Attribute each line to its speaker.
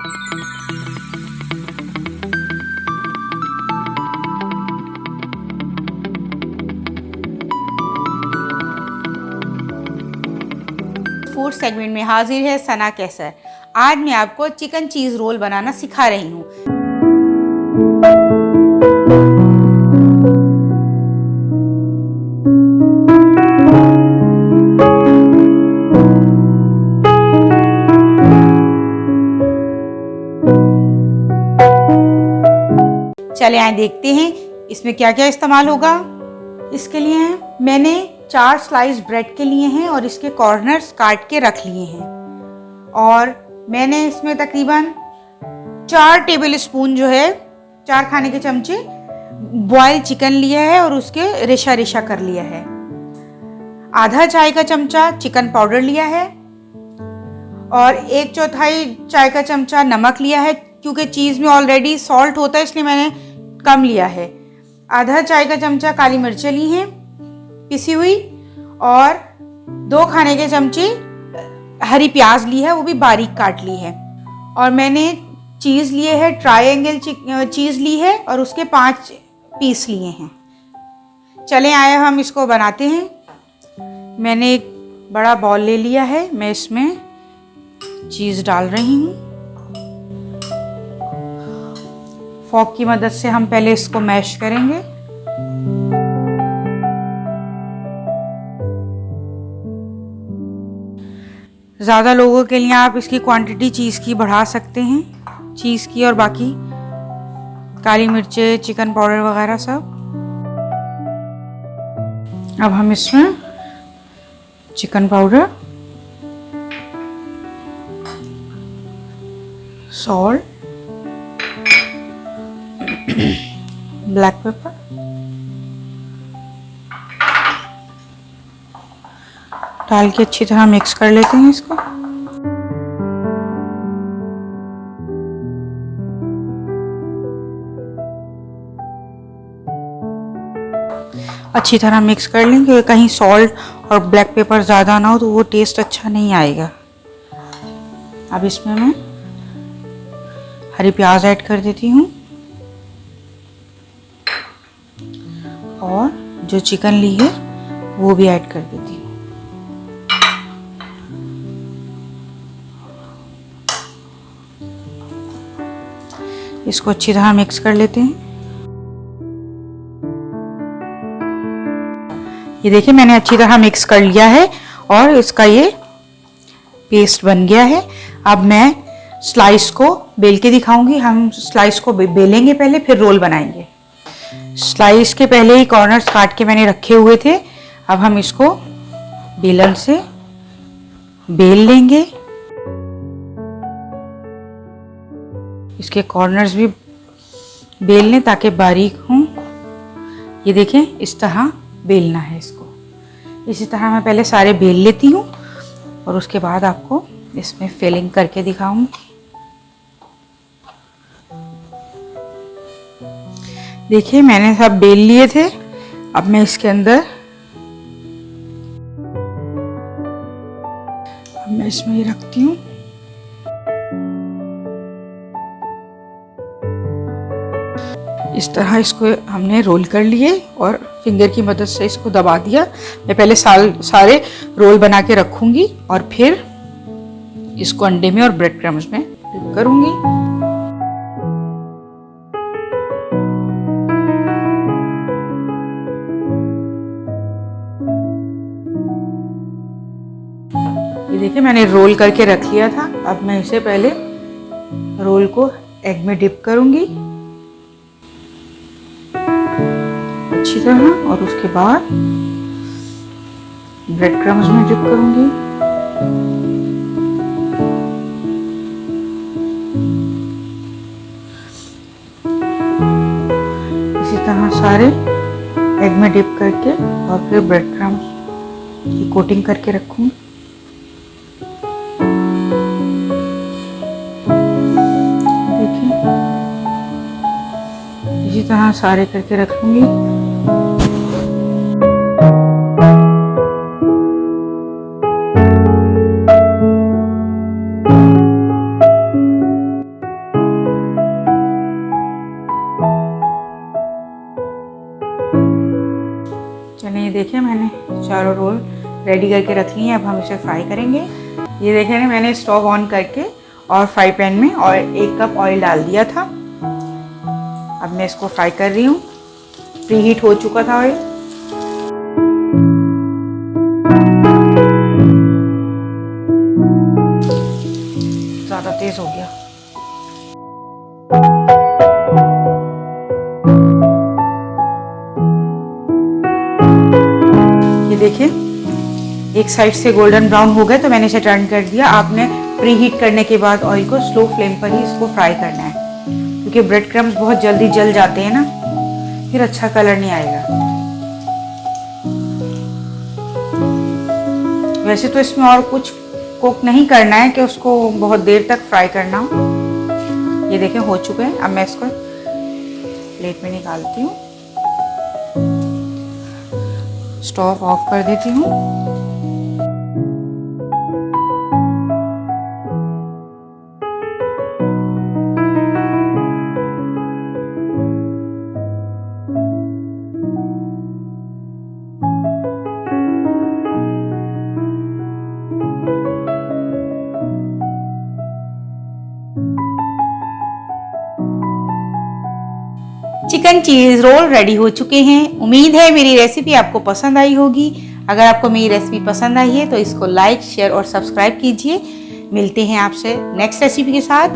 Speaker 1: Food segment में हाजिर है सना कैसर। आज मैं आपको चिकन चीज़ रोल बनाना सिखा रही हूँ। चले आए देखते हैं इसमें क्या क्या इस्तेमाल होगा। इसके लिए मैंने 4 स्लाइस ब्रेड के लिए हैं और इसके कॉर्नर्स काट के रख लिए हैं। और मैंने इसमें तकरीबन 4 टेबल स्पून जो है 4 खाने के चमचे बॉयल चिकन लिया है और उसके रेशा रेशा कर लिया है। आधा चाय का चमचा चिकन पाउडर लिया है और 1/4 चाय का चमचा नमक लिया है। क्योंकि चीज़ में ऑलरेडी सॉल्ट होता है इसलिए मैंने कम लिया है। आधा चाय का चमचा काली मिर्चें ली हैं पिसी हुई और 2 खाने के चमचे हरी प्याज ली है, वो भी बारीक काट ली है। और मैंने चीज़ लिए है ट्रायंगल चीज़ ली है और उसके 5 पीस लिए हैं। चले आए हम इसको बनाते हैं। मैंने एक बड़ा बॉल ले लिया है, मैं इसमें चीज़ डाल रही हूँ। फॉर्क की मदद से हम पहले इसको मैश करेंगे। ज़्यादा लोगों के लिए आप इसकी क्वांटिटी चीज़ की बढ़ा सकते हैं, चीज़ की और बाकी काली मिर्चें चिकन पाउडर वगैरह सब। अब हम इसमें chicken powder, salt, black pepper, डाल के अच्छी तरह मिक्स कर लेते हैं इसको। अच्छी तरह मिक्स कर लेंगे, कहीं सॉल्ट और ब्लैक पेपर ज़्यादा ना हो तो वो टेस्ट अच्छा नहीं आएगा। अब इसमें मैं हरी प्याज ऐड कर देती हूँ और जो चिकन ली है वो भी ऐड कर देती हूँ। इसको अच्छी तरह मिक्स कर लेते हैं। ये देखिए मैंने अच्छी तरह मिक्स कर लिया है और इसका ये पेस्ट बन गया है। अब मैं स्लाइस को बेल के दिखाऊंगी। हम स्लाइस को बेलेंगे पहले, फिर रोल बनाएंगे। स्लाइस के पहले ही कॉर्नर्स काट के मैंने रखे हुए थे। अब हम इसको बेलन से बेल लेंगे। इसके कॉर्नर्स भी बेल लें ताकि बारीक हों। ये देखें इस तरह बेलना है इसको। इसी तरह मैं पहले सारे बेल लेती हूँ और उसके बाद आपको इसमें फिलिंग करके दिखाऊंगी। देखिए मैंने सब बेल लिए थे। अब मैं इसके अंदर इसमें ये रखती हूँ। इस तरह इसको हमने रोल कर लिए और फिंगर की मदद से इसको दबा दिया। मैं पहले सारे रोल बना के रखूंगी और फिर इसको अंडे में और ब्रेड क्रम्स में डिप करूंगी। ये देखिए मैंने रोल करके रख लिया था। अब मैं इसे पहले रोल को एग में डिप करूंगी अच्छी तरह और उसके बाद ब्रेड क्रम्स में डिप करूंगी। इसी तरह सारे एग में डिप करके और फिर ब्रेड क्रम्स की कोटिंग करके रखूंगी। इसी तरह सारे करके रख लूंगी। चारों रोल रेडी करके रख ली हैं। अब हम इसे फ्राई करेंगे। ये देखें ना, मैंने स्टोव ऑन करके और फ्राई पैन में और 1 कप ऑयल डाल दिया था। अब मैं इसको फ्राई कर रही हूँ। प्री हीट हो चुका था ऑयल। ज़्यादा तेज हो गया। ये देखिए, एक साइड से गोल्डन ब्राउन हो गए तो मैंने इसे टर्न कर दिया। आपने प्री हीट करने के बाद ऑयल को स्लो फ्लेम पर ही इसको फ्राई करना है, क्योंकि ब्रेड क्रम्स बहुत जल्दी जल जाते हैं ना, फिर अच्छा कलर नहीं आएगा। वैसे तो इसमें और कुछ कुक नहीं करना है कि उसको बहुत देर तक फ्राई करना हो। ये देखें, हो चुके हैं। अब मैं इसको प्लेट में निकालती हूँ। स्टोव ऑफ कर देती हूँ। चिकन चीज़ रोल रेडी हो चुके हैं। उम्मीद है मेरी रेसिपी आपको पसंद आई होगी। अगर आपको मेरी रेसिपी पसंद आई है तो इसको लाइक, शेयर और सब्सक्राइब कीजिए। मिलते हैं आपसे नेक्स्ट रेसिपी के साथ।